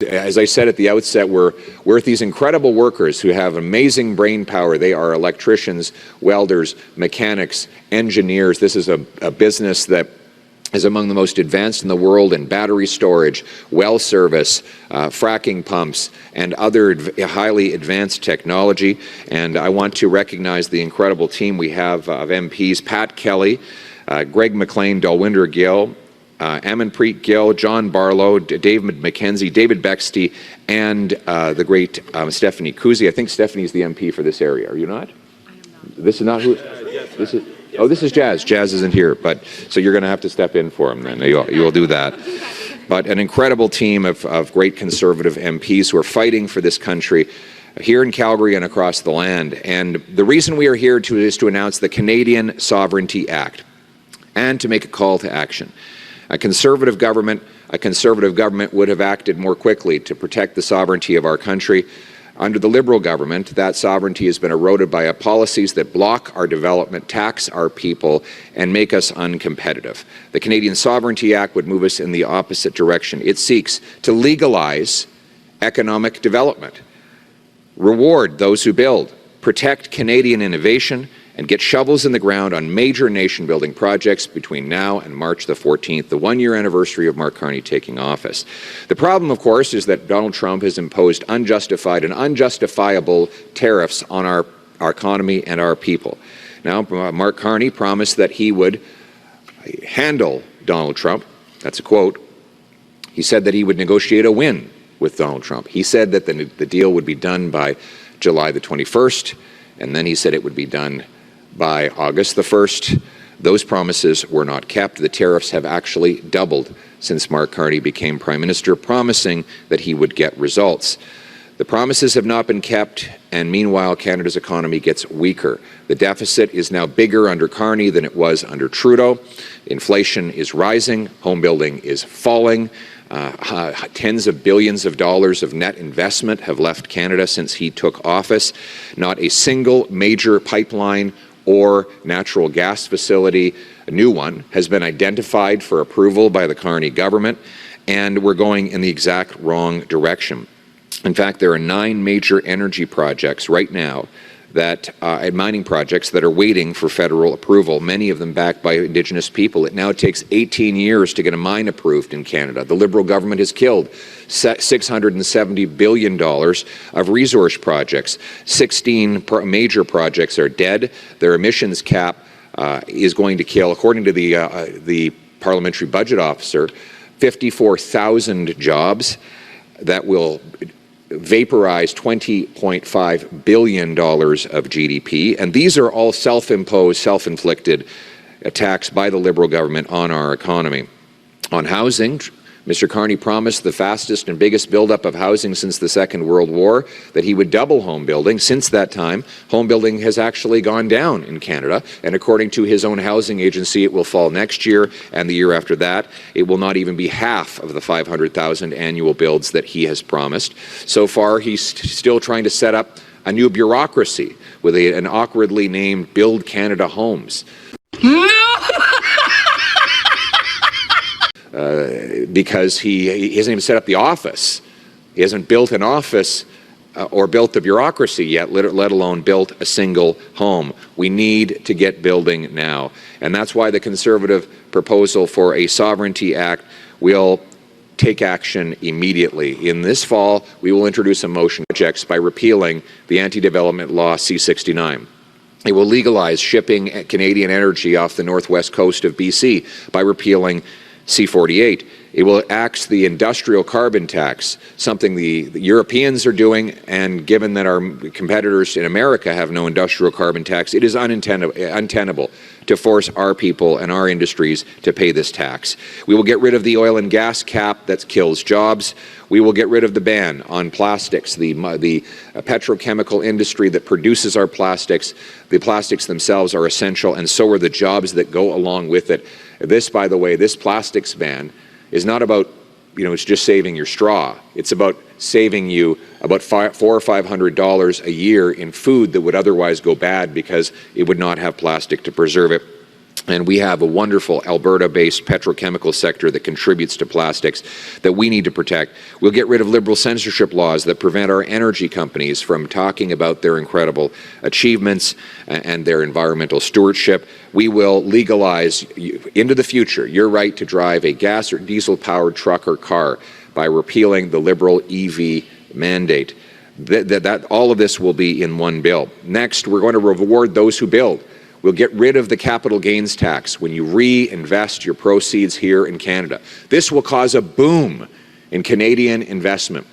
As I said at the outset, we're with these incredible workers who have amazing brain power. They are electricians, welders, mechanics, engineers. This is a business that is among the most advanced in the world in battery storage, well service, fracking pumps, and other highly advanced technology. And I want to recognize the incredible team we have of MPs: Pat Kelly, Greg McLean, Dalwinder Gill, Amanpreet Gill, John Barlow, David McKenzie, David Bexty, and the great Stephanie Kuzi. I think Stephanie's the MP for this area. Are you not? I am not. This is not who? This is. Oh, this is Jazz. Jazz isn't here, but so you're going to have to step in for him then. You'll do that. But an incredible team of great Conservative MPs who are fighting for this country here in Calgary and across the land. And the reason we are here is to announce the Canadian Sovereignty Act and to make a call to action. A Conservative government would have acted more quickly to protect the sovereignty of our country. Under the Liberal government, that sovereignty has been eroded by policies that block our development, tax our people, and make us uncompetitive. The Canadian Sovereignty Act would move us in the opposite direction. It seeks to legalize economic development, reward those who build, protect Canadian innovation, and get shovels in the ground on major nation-building projects between now and March the 14th, the one-year anniversary of Mark Carney taking office. The problem, of course, is that Donald Trump has imposed unjustified and unjustifiable tariffs on our economy and our people. Now, Mark Carney promised that he would handle Donald Trump. That's a quote. He said that he would negotiate a win with Donald Trump. He said that the deal would be done by July the 21st, and then he said it would be done by August the 1st. Those promises were not kept. The tariffs have actually doubled since Mark Carney became Prime Minister, promising that he would get results. The promises have not been kept, and meanwhile, Canada's economy gets weaker. The deficit is now bigger under Carney than it was under Trudeau. Inflation is rising. Home building is falling. Tens of billions of dollars of net investment have left Canada since he took office. Not a single major pipeline or natural gas facility, a new one, has been identified for approval by the Carney government, and we're going in the exact wrong direction. In fact, there are 9 major energy projects right now mining projects that are waiting for federal approval, many of them backed by Indigenous people. It now takes 18 years to get a mine approved in Canada. The Liberal government has killed $670 billion of resource projects. 16 major projects are dead. Their emissions cap is going to kill, according to the parliamentary budget officer, 54,000 jobs that will vaporize $20.5 billion of GDP. And these are all self-imposed, self-inflicted attacks by the Liberal government on our economy. On housing, Mr. Carney promised the fastest and biggest buildup of housing since the Second World War, that he would double home building. Since that time, home building has actually gone down in Canada, and according to his own housing agency, it will fall next year and the year after that. It will not even be half of the 500,000 annual builds that he has promised. So far, he's still trying to set up a new bureaucracy with an awkwardly named Build Canada Homes. Because he hasn't even set up the office. He hasn't built an office or built the bureaucracy yet, let alone built a single home. We need to get building now. And that's why the Conservative proposal for a Sovereignty Act will take action immediately. In this fall, we will introduce a motion projects by repealing the anti-development law C-69. It will legalize shipping Canadian energy off the northwest coast of BC by repealing C-48. It will axe the industrial carbon tax, something the Europeans are doing, and given that our competitors in America have no industrial carbon tax, it is untenable to force our people and our industries to pay this tax. We will get rid of the oil and gas cap that kills jobs. We will get rid of the ban on plastics, the petrochemical industry that produces our plastics. The plastics themselves are essential, and so are the jobs that go along with it. This, by the way, this plastics ban is not about, it's just saving your straw. It's about saving you about $400 or $500 a year in food that would otherwise go bad because it would not have plastic to preserve it. And we have a wonderful Alberta-based petrochemical sector that contributes to plastics that we need to protect. We'll get rid of liberal censorship laws that prevent our energy companies from talking about their incredible achievements and their environmental stewardship. We will legalize into the future your right to drive a gas or diesel-powered truck or car by repealing the liberal EV mandate. All of this will be in one bill. Next, we're going to reward those who build. We'll get rid of the capital gains tax when you reinvest your proceeds here in Canada. This will cause a boom in Canadian investment.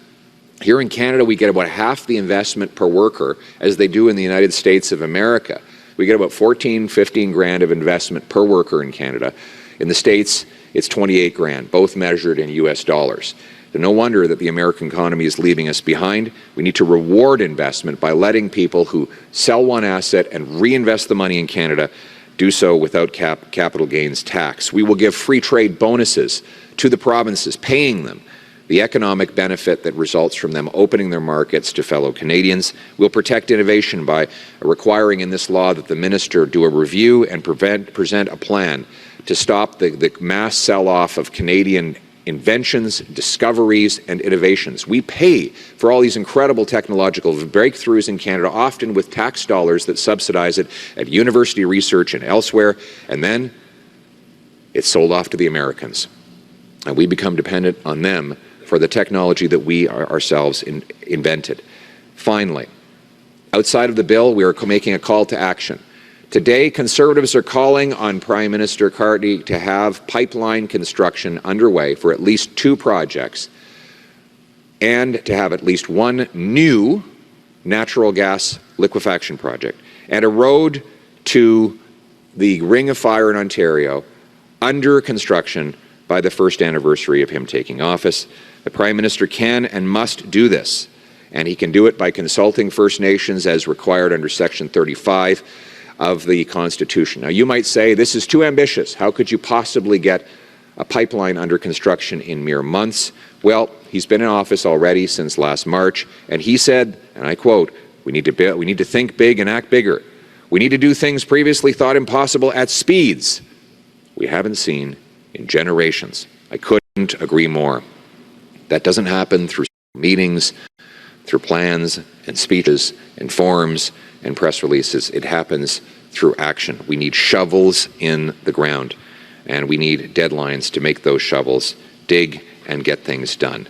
Here in Canada, we get about half the investment per worker as they do in the United States of America. We get about 14, 15 grand of investment per worker in Canada. In the States, it's 28 grand, both measured in US dollars. No wonder that the American economy is leaving us behind. We need to reward investment by letting people who sell one asset and reinvest the money in Canada do so without capital gains tax. We will give free trade bonuses to the provinces, paying them the economic benefit that results from them opening their markets to fellow Canadians. We'll protect innovation by requiring in this law that the minister do a review and present a plan to stop the mass sell-off of Canadian inventions, discoveries, and innovations. We pay for all these incredible technological breakthroughs in Canada, often with tax dollars that subsidize it at university research and elsewhere, and then it's sold off to the Americans. And we become dependent on them for the technology that we ourselves invented. Finally, outside of the bill, we are making a call to action. Today, Conservatives are calling on Prime Minister Carney to have pipeline construction underway for at least 2 projects and to have at least 1 new natural gas liquefaction project and a road to the Ring of Fire in Ontario under construction by the first anniversary of him taking office. The Prime Minister can and must do this, and he can do it by consulting First Nations as required under Section 35 of the Constitution. Now, you might say, this is too ambitious. How could you possibly get a pipeline under construction in mere months? Well, he's been in office already since last March, and he said, and I quote, we need to think big and act bigger. We need to do things previously thought impossible at speeds we haven't seen in generations. I couldn't agree more. That doesn't happen through meetings, through plans and speeches and forums and press releases. It happens through action. We need shovels in the ground, and we need deadlines to make those shovels dig and get things done.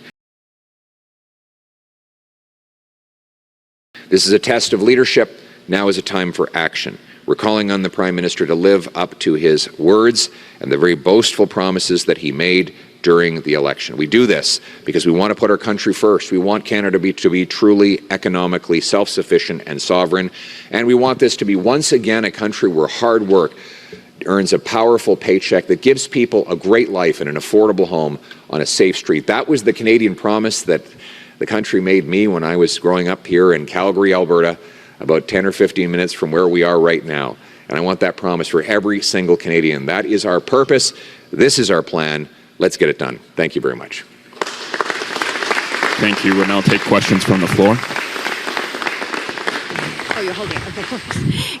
This is a test of leadership. Now is a time for action. We're calling on the Prime Minister to live up to his words and the very boastful promises that he made during the election. We do this because we want to put our country first. We want Canada to be truly economically self-sufficient and sovereign. And we want this to be once again a country where hard work earns a powerful paycheck that gives people a great life and an affordable home on a safe street. That was the Canadian promise that the country made me when I was growing up here in Calgary, Alberta, about 10 or 15 minutes from where we are right now. And I want that promise for every single Canadian. That is our purpose. This is our plan. Let's get it done. Thank you very much. Thank you. We'll now take questions from the floor. Oh, you're holding it. Okay, cool.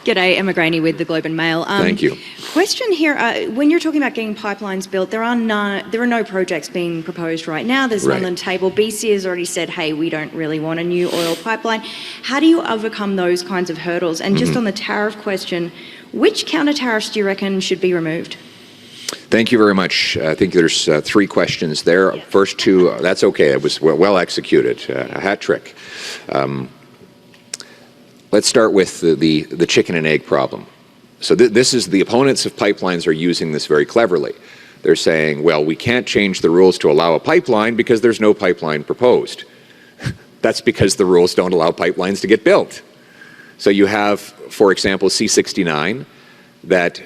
G'day, Emma Graney with the Globe and Mail. Thank you. Question here, when you're talking about getting pipelines built, there are no projects being proposed right now. There's none on the table. BC has already said, hey, we don't really want a new oil pipeline. How do you overcome those kinds of hurdles? And just on the tariff question, which counter tariffs do you reckon should be removed? Thank you very much. I think there's 3 questions there. Yes. First 2, that's okay. It was well executed, a hat trick. Let's start with the chicken and egg problem. So this is, the opponents of pipelines are using this very cleverly. They're saying, well, we can't change the rules to allow a pipeline because there's no pipeline proposed. That's because the rules don't allow pipelines to get built. So you have, for example, C-69 that,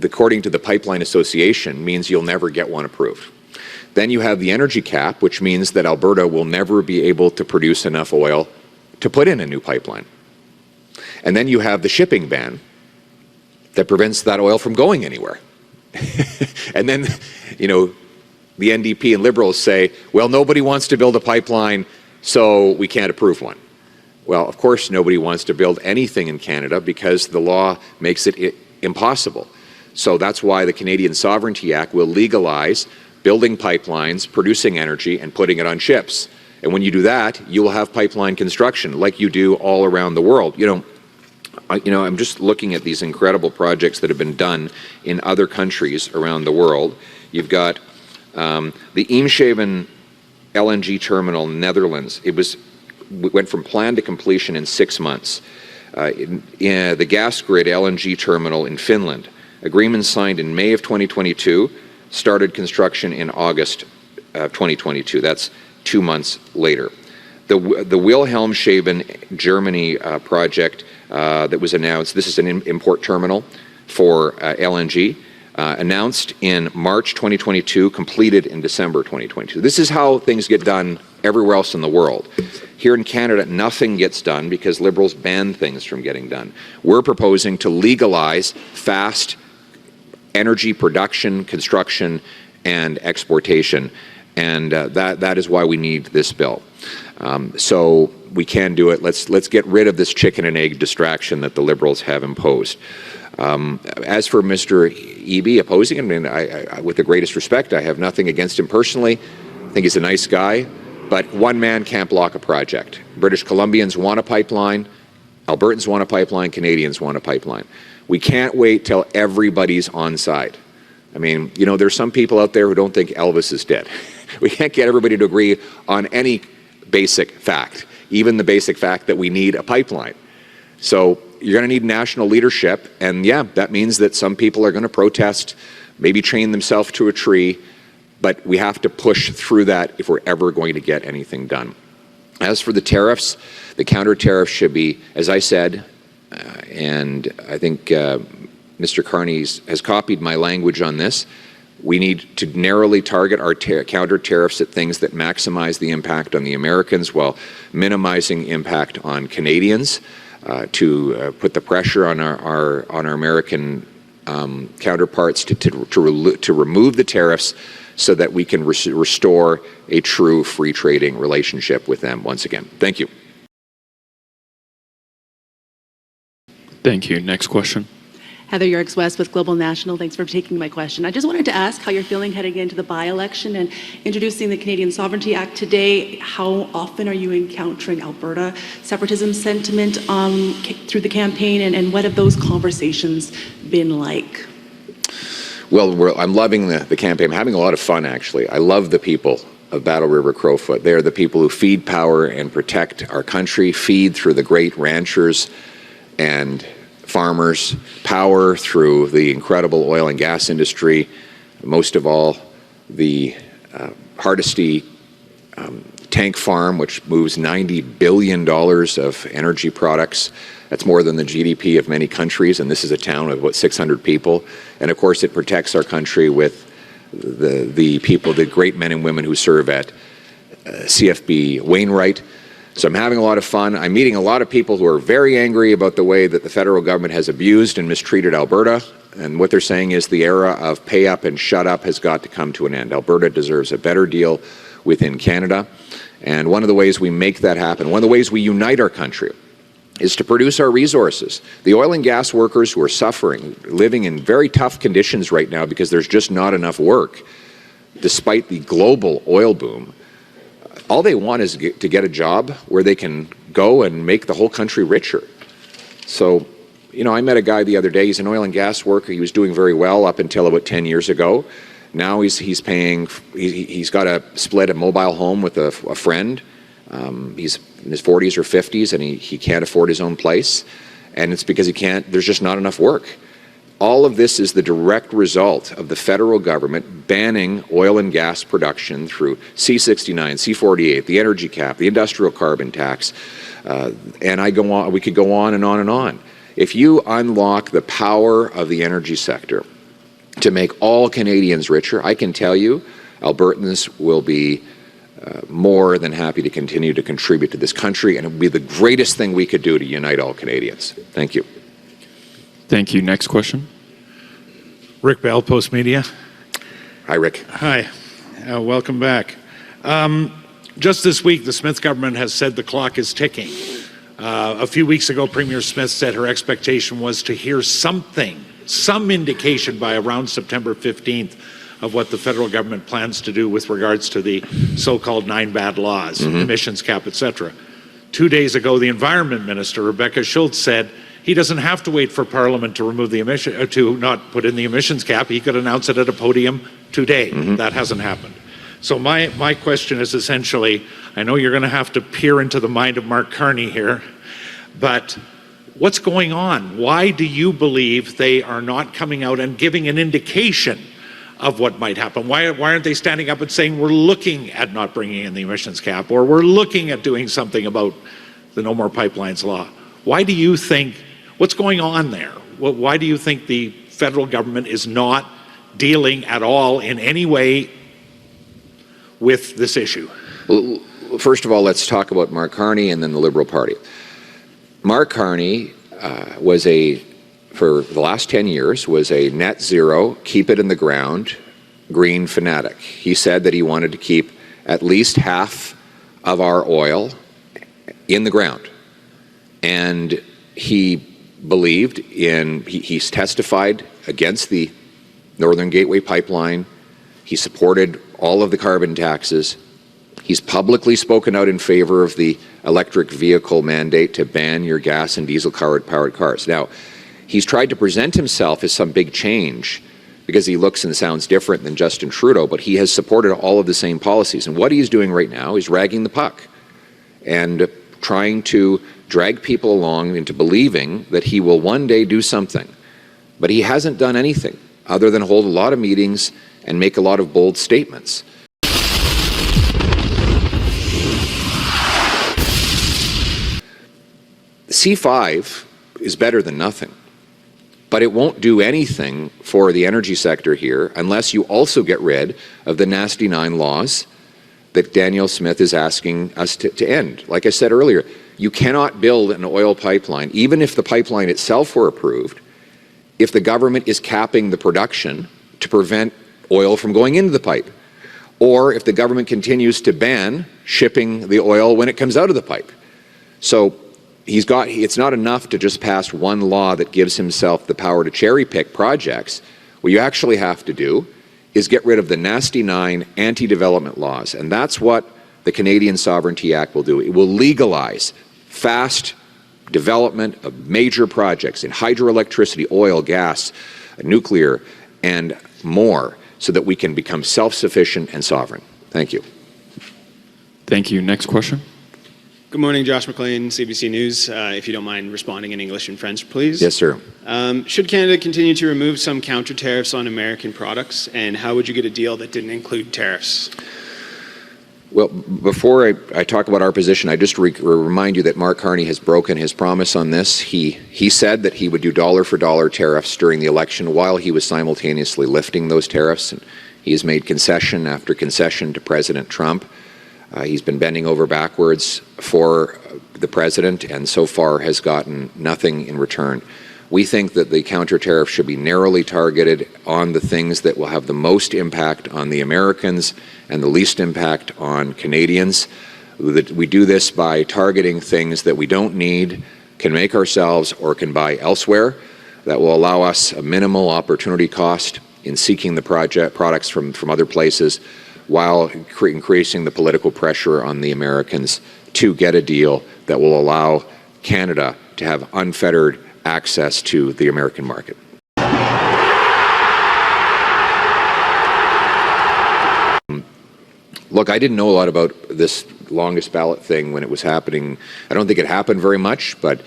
according to the Pipeline Association, means you'll never get one approved. Then you have the energy cap, which means that Alberta will never be able to produce enough oil to put in a new pipeline. And then you have the shipping ban that prevents that oil from going anywhere. And then, you know, the NDP and Liberals say, well, nobody wants to build a pipeline, so we can't approve one. Well, of course, nobody wants to build anything in Canada because the law makes it impossible. So that's why the Canadian Sovereignty Act will legalize building pipelines, producing energy, and putting it on ships. And when you do that, you will have pipeline construction like you do all around the world. I'm just looking at these incredible projects that have been done in other countries around the world. You've got the Eemshaven LNG terminal in Netherlands. Went from plan to completion in 6 months. The gas grid LNG terminal in Finland, agreement signed in May of 2022, started construction in August of 2022. That's 2 months later. The Wilhelmshaven, Germany project that was announced, this is an import terminal for LNG, announced in March 2022, completed in December 2022. This is how things get done everywhere else in the world. Here in Canada, nothing gets done because Liberals ban things from getting done. We're proposing to legalize fast energy production, construction, and exportation, and that is why we need this bill. So we can do it. Let's get rid of this chicken and egg distraction that the Liberals have imposed. As for Mr. Eby opposing him, I, with the greatest respect, I have nothing against him personally. I think he's a nice guy, but one man can't block a project. British Columbians want a pipeline, Albertans want a pipeline, Canadians want a pipeline. We can't wait till everybody's on side. I mean, there's some people out there who don't think Elvis is dead. We can't get everybody to agree on any basic fact, even the basic fact that we need a pipeline. So you're going to need national leadership, and yeah, that means that some people are going to protest, maybe chain themselves to a tree, but we have to push through that if we're ever going to get anything done. As for the tariffs, the counter tariffs should be, as I said, and I think Mr. Carney has copied my language on this, we need to narrowly target our counter tariffs at things that maximize the impact on the Americans while minimizing impact on Canadians, to put the pressure on our American counterparts to remove the tariffs so that we can restore a true free trading relationship with them once again. Thank you. Thank you. Next question. Heather Yerkes-West with Global National. Thanks for taking my question. I just wanted to ask how you're feeling heading into the by-election and introducing the Canadian Sovereignty Act today. How often are you encountering Alberta separatism sentiment through the campaign, and what have those conversations been like? Well, I'm loving the campaign. I'm having a lot of fun, actually. I love the people of Battle River Crowfoot. They're the people who feed power and protect our country, feed through the great ranchers and farmers, power through the incredible oil and gas industry, most of all the Hardisty tank farm, which moves $90 billion of energy products. That's more than the GDP of many countries, and this is a town of about 600 people. And of course, it protects our country with the people, the great men and women who serve at CFB Wainwright. So I'm having a lot of fun. I'm meeting a lot of people who are very angry about the way that the federal government has abused and mistreated Alberta. And what they're saying is the era of pay up and shut up has got to come to an end. Alberta deserves a better deal within Canada. And one of the ways we make that happen, one of the ways we unite our country, is to produce our resources. The oil and gas workers who are suffering, living in very tough conditions right now because there's just not enough work, despite the global oil boom, all they want is to get a job where they can go and make the whole country richer. So, I met a guy the other day. He's an oil and gas worker. He was doing very well up until about 10 years ago. Now he's got to split a mobile home with a friend. He's in his 40s or 50s, and he can't afford his own place. And it's because there's just not enough work. All of this is the direct result of the federal government banning oil and gas production through C-69, C-48, the energy cap, the industrial carbon tax, and we could go on and on and on. If you unlock the power of the energy sector to make all Canadians richer, I can tell you Albertans will be more than happy to continue to contribute to this country, and it would be the greatest thing we could do to unite all Canadians. Thank you. Thank you. Next question. Rick Bell, Post Media. Hi, Rick. Hi. Welcome back. Just this week, the Smith government has said the clock is ticking. A few weeks ago, Premier Smith said her expectation was to hear something some indication by around September 15th of what the federal government plans to do with regards to the so-called 9 bad laws, emissions cap, etc. 2 days ago, the Environment Minister, Rebecca Schultz, said he doesn't have to wait for Parliament to remove the to not put in the emissions cap. He could announce it at a podium today. That hasn't happened. So my question is essentially, I know you're going to have to peer into the mind of Mark Carney here, but what's going on? Why do you believe they are not coming out and giving an indication of what might happen? Why aren't they standing up and saying we're looking at not bringing in the emissions cap, or we're looking at doing something about the No More Pipelines law? Why do you think, what's going on there? Why do you think the federal government is not dealing at all in any way with this issue? Well, first of all, let's talk about Mark Carney and then the Liberal Party. Mark Carney for the last 10 years, was a net zero, keep it in the ground, green fanatic. He said that he wanted to keep at least half of our oil in the ground. And he believed he's testified against the Northern Gateway Pipeline. He supported all of the carbon taxes. He's publicly spoken out in favor of the electric vehicle mandate to ban your gas and diesel-powered cars. Now, he's tried to present himself as some big change because he looks and sounds different than Justin Trudeau, but he has supported all of the same policies. And what he's doing right now is dragging the puck and trying to drag people along into believing that he will one day do something. But he hasn't done anything other than hold a lot of meetings and make a lot of bold statements. C5 is better than nothing, but it won't do anything for the energy sector here unless you also get rid of the nasty 9 laws that Danielle Smith is asking us to end. Like I said earlier, you cannot build an oil pipeline, even if the pipeline itself were approved, if the government is capping the production to prevent oil from going into the pipe, or if the government continues to ban shipping the oil when it comes out of the pipe. So it's not enough to just pass one law that gives himself the power to cherry pick projects. What you actually have to do is get rid of the nasty 9 anti-development laws, and that's what the Canadian Sovereignty Act will do. It will legalize fast development of major projects in hydroelectricity, oil, gas, nuclear, and more, so that we can become self-sufficient and sovereign. Thank you. Thank you. Next question. Good morning, Josh McLean, CBC News. If you don't mind responding in English and French, please. Yes, sir. Should Canada continue to remove some counter tariffs on American products, and how would you get a deal that didn't include tariffs? Well, before I talk about our position, I just remind you that Mark Carney has broken his promise on this. He said that he would do dollar-for-dollar tariffs during the election while he was simultaneously lifting those tariffs. And he has made concession after concession to President Trump. He's been bending over backwards for the president and so far has gotten nothing in return. We think that the counter tariff should be narrowly targeted on the things that will have the most impact on the Americans and the least impact on Canadians. We do this by targeting things that we don't need, can make ourselves, or can buy elsewhere. That will allow us a minimal opportunity cost in seeking the products from other places, while increasing the political pressure on the Americans to get a deal that will allow Canada to have unfettered access to the American market. Look, I didn't know a lot about this longest ballot thing when it was happening. I don't think it happened very much, but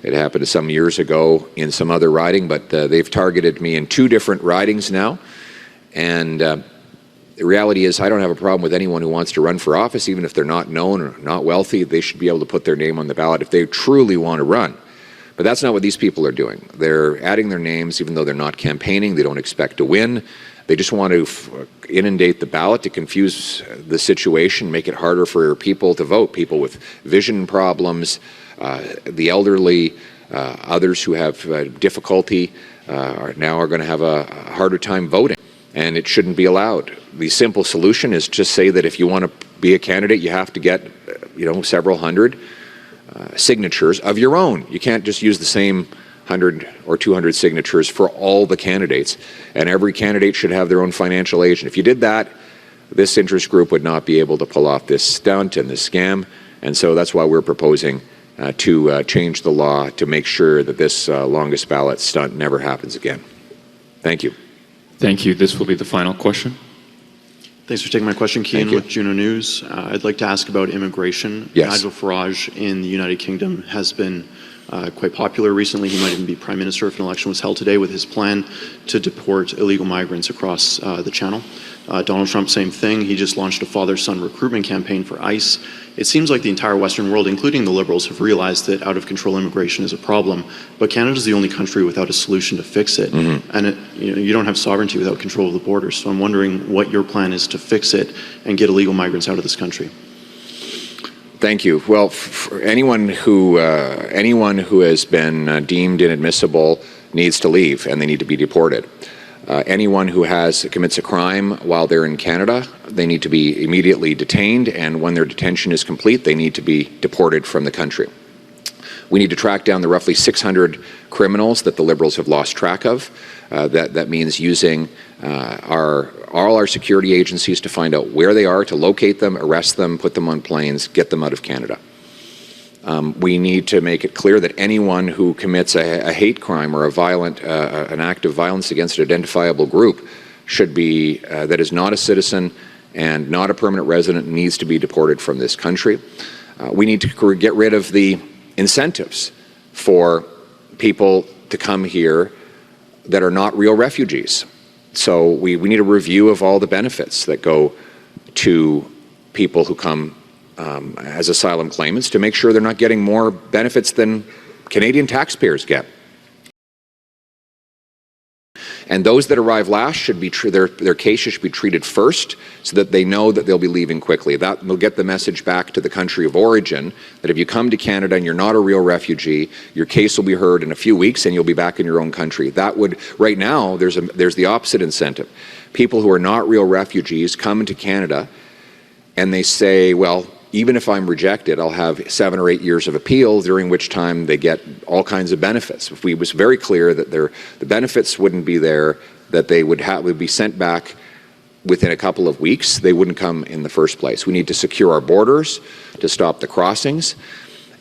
it happened some years ago in some other riding, but they've targeted me in 2 different ridings now. And the reality is I don't have a problem with anyone who wants to run for office, even if they're not known or not wealthy. They should be able to put their name on the ballot if they truly want to run. But that's not what these people are doing. They're adding their names even though they're not campaigning. They don't expect to win. They just want to inundate the ballot to confuse the situation, make it harder for people to vote, people with vision problems, the elderly, others who have difficulty are going to have a harder time voting. And it shouldn't be allowed. The simple solution is just say that if you want to be a candidate, you have to get, several hundred signatures of your own. You can't just use the same 100 or 200 signatures for all the candidates, and every candidate should have their own financial agent. If you did that, this interest group would not be able to pull off this stunt and this scam, and so that's why we're proposing to change the law to make sure that this longest ballot stunt never happens again. Thank you. Thank you. This will be the final question. Thanks for taking my question, Keane with Juno News. I'd like to ask about immigration. Yes. Nigel Farage in the United Kingdom has been quite popular recently. He might even be Prime Minister if an election was held today, with his plan to deport illegal migrants across the Channel. Donald Trump, same thing. He just launched a father-son recruitment campaign for ICE. It seems like the entire Western world, including the Liberals, have realized that out-of-control immigration is a problem, but Canada's the only country without a solution to fix it. And you don't have sovereignty without control of the borders. So I'm wondering what your plan is to fix it and get illegal migrants out of this country. Thank you. Well, for anyone who has been deemed inadmissible needs to leave, and they need to be deported. Anyone who commits a crime while they're in Canada, they need to be immediately detained, and when their detention is complete, they need to be deported from the country. We need to track down the roughly 600 criminals that the Liberals have lost track of. That means using all our security agencies to find out where they are, to locate them, arrest them, put them on planes, get them out of Canada. We need to make it clear that anyone who commits a hate crime or an act of violence against an identifiable group should be, that is not a citizen and not a permanent resident, needs to be deported from this country. We need to get rid of the incentives for people to come here that are not real refugees. So we need a review of all the benefits that go to people who come as asylum claimants, to make sure they're not getting more benefits than Canadian taxpayers get. And those that arrive last should be their cases should be treated first, so that they know that they'll be leaving quickly. That will get the message back to the country of origin that if you come to Canada and you're not a real refugee, your case will be heard in a few weeks and you'll be back in your own country. That would, right now, there's the opposite incentive. People who are not real refugees come into Canada and they say, well, even if I'm rejected, I'll have 7 or 8 years of appeal, during which time they get all kinds of benefits. If it was very clear that the benefits wouldn't be there, that they would be sent back within a couple of weeks, they wouldn't come in the first place. We need to secure our borders to stop the crossings.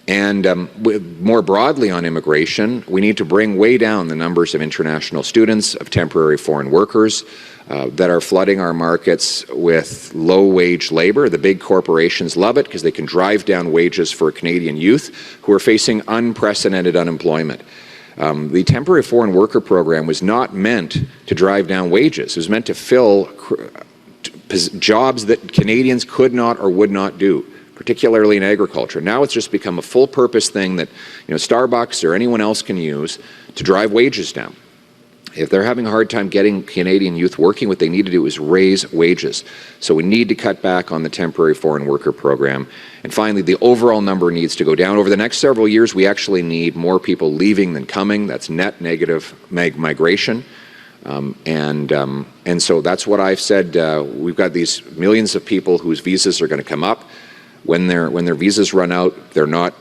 And more broadly on immigration, we need to bring way down the numbers of international students, of temporary foreign workers, that are flooding our markets with low-wage labor. The big corporations love it because they can drive down wages for Canadian youth who are facing unprecedented unemployment. The temporary foreign worker program was not meant to drive down wages. It was meant to fill jobs that Canadians could not or would not do, particularly in agriculture. Now it's just become a full-purpose thing that Starbucks or anyone else can use to drive wages down. If they're having a hard time getting Canadian youth working, what they need to do is raise wages. So we need to cut back on the temporary foreign worker program. And finally, the overall number needs to go down. Over the next several years, we actually need more people leaving than coming. That's net negative migration. And so that's what I've said. We've got these millions of people whose visas are going to come up. When their visas run out, they're not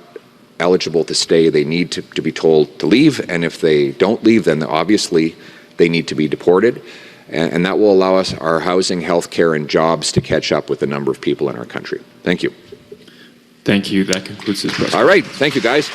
eligible to stay. They need to be told to leave, and if they don't leave, then obviously they need to be deported, and that will allow us our housing, health care, and jobs to catch up with the number of people in our country. Thank you. Thank you. That concludes this presentation. All right. Thank you, guys.